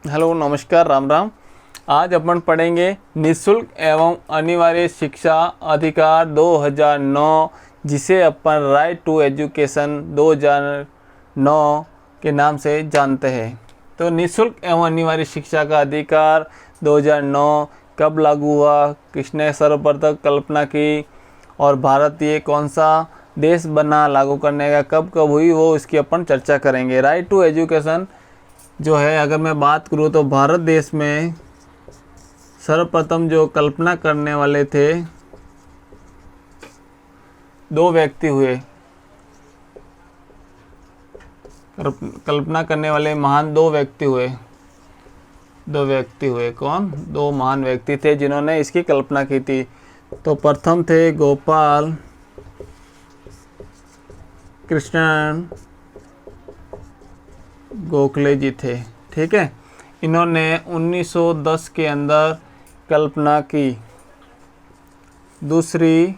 Hello, नमस्कार, राम राम। आज अपन पढ़ेंगे निःशुल्क एवं अनिवार्य शिक्षा अधिकार 2009, जिसे अपन राइट टू एजुकेशन 2009 के नाम से जानते हैं। तो निःशुल्क एवं अनिवार्य शिक्षा का अधिकार 2009 कब लागू हुआ, किसने सर्वप्रथम कल्पना की और भारत ये कौन सा देश बना लागू करने का, कब कब हुई, वो इसकी अपन चर्चा करेंगे। राइट टू एजुकेशन जो है, अगर मैं बात करूँ तो भारत देश में सर्वप्रथम जो कल्पना करने वाले थे, दो व्यक्ति हुए। कल्पना करने वाले महान दो व्यक्ति हुए। कौन? दो महान व्यक्ति थे जिन्होंने इसकी कल्पना की थी। तो प्रथम थे गोपाल कृष्ण गोखले जी थे। ठीक है, इन्होंने 1910 के अंदर कल्पना की। दूसरी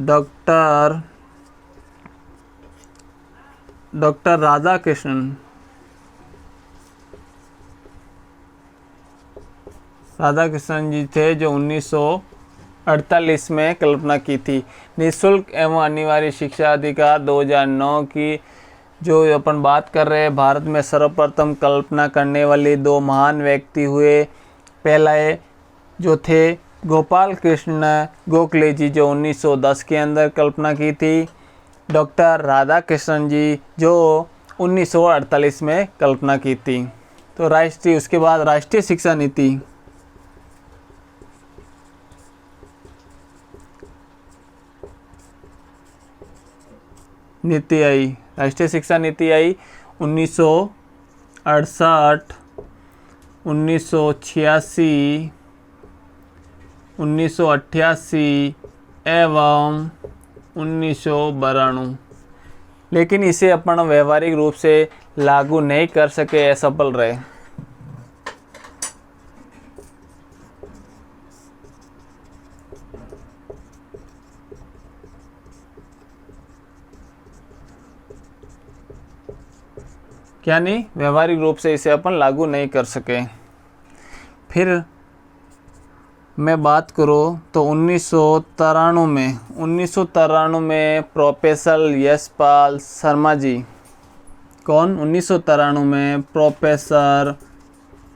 डॉक्टर राधाकृष्णन जी थे, जो 1948 में कल्पना की थी। निःशुल्क एवं अनिवार्य शिक्षा अधिकार 2009 की जो अपन बात कर रहे हैं, भारत में सर्वप्रथम कल्पना करने वाले दो महान व्यक्ति हुए। पहला जो थे गोपाल कृष्ण गोखले जी, जो 1910 के अंदर कल्पना की थी। डॉक्टर राधाकृष्णन जी, जो 1948 में कल्पना की थी। तो उसके बाद राष्ट्रीय शिक्षा नीति आई। राष्ट्रीय शिक्षा नीति आई 1968, 1986, 1988 एवं 1992। लेकिन इसे अपन व्यवहारिक रूप से लागू नहीं कर सके, असफल रहे। क्या नहीं, व्यवहारिक रूप से इसे अपन लागू नहीं कर सके। फिर मैं बात करूँ तो 1993 में प्रोफेसर यशपाल शर्मा जी। कौन? 1993 में प्रोफेसर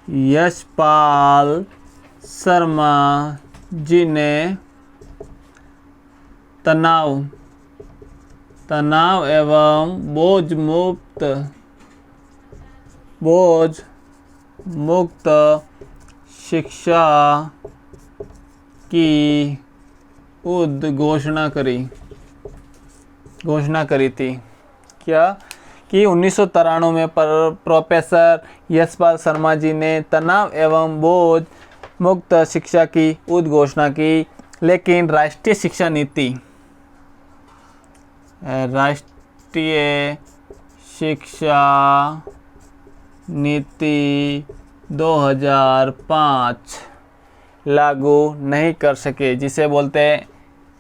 यशपाल शर्मा जी ने तनाव एवं बोझ मुक्त शिक्षा की घोषणा करी थी। क्या? कि 1993 में प्रोफेसर यशपाल शर्मा जी ने तनाव एवं बोझ मुक्त शिक्षा की उद्घोषणा की। लेकिन राष्ट्रीय शिक्षा नीति 2005 लागू नहीं कर सके, जिसे बोलते हैं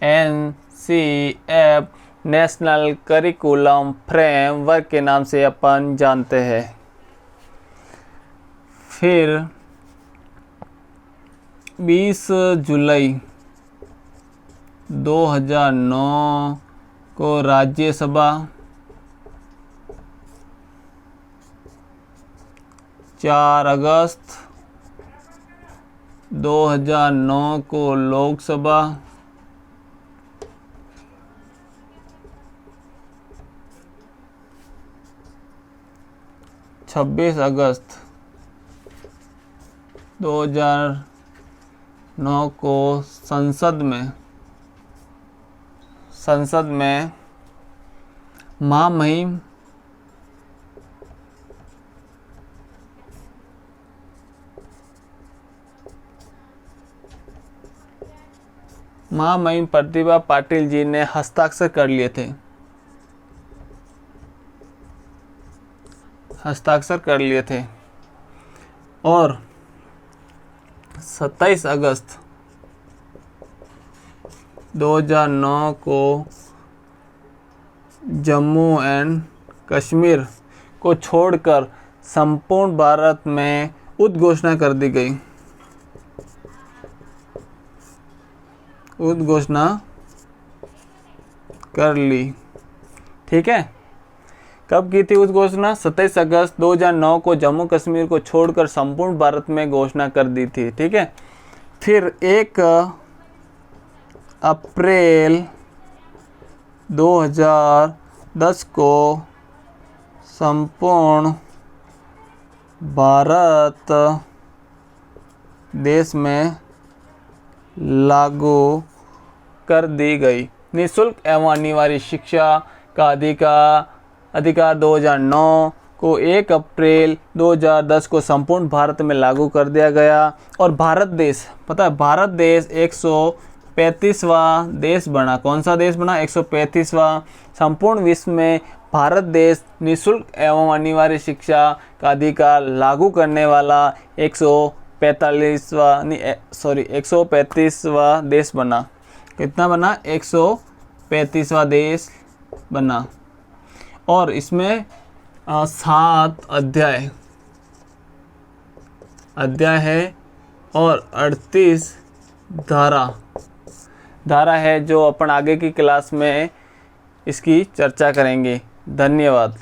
NCF, नेशनल करिकुलम फ्रेमवर्क के नाम से अपन जानते हैं। फिर 20 जुलाई 2009 को राज्यसभा, 4 अगस्त 2009 को लोकसभा, 26 अगस्त 2009 को संसद में महामहिम प्रतिभा पाटिल जी ने हस्ताक्षर कर लिए थे। और 27 अगस्त 2009 को जम्मू एंड कश्मीर को छोड़कर संपूर्ण भारत में उद्घोषणा कर दी गई। उद्घोषणा कर ली। ठीक है, कब की थी उद्घोषणा? 27 अगस्त 2009 को जम्मू कश्मीर को छोड़कर संपूर्ण भारत में घोषणा कर दी थी। ठीक है, फिर 1 अप्रैल 2010 को संपूर्ण भारत देश में लागू कर दी गई। निःशुल्क एवं अनिवार्य शिक्षा का अधिकार 2009 को 1 अप्रैल 2010 को संपूर्ण भारत में लागू कर दिया गया। और भारत देश, पता है, भारत देश 135वां देश बना। कौन सा देश बना? 135वां। संपूर्ण विश्व में भारत देश निःशुल्क एवं अनिवार्य शिक्षा का अधिकार लागू करने वाला 135वां देश बना। कितना बना? 135वां देश बना। और इसमें 7 अध्याय है और 38 धारा है, जो अपन आगे की क्लास में इसकी चर्चा करेंगे। धन्यवाद।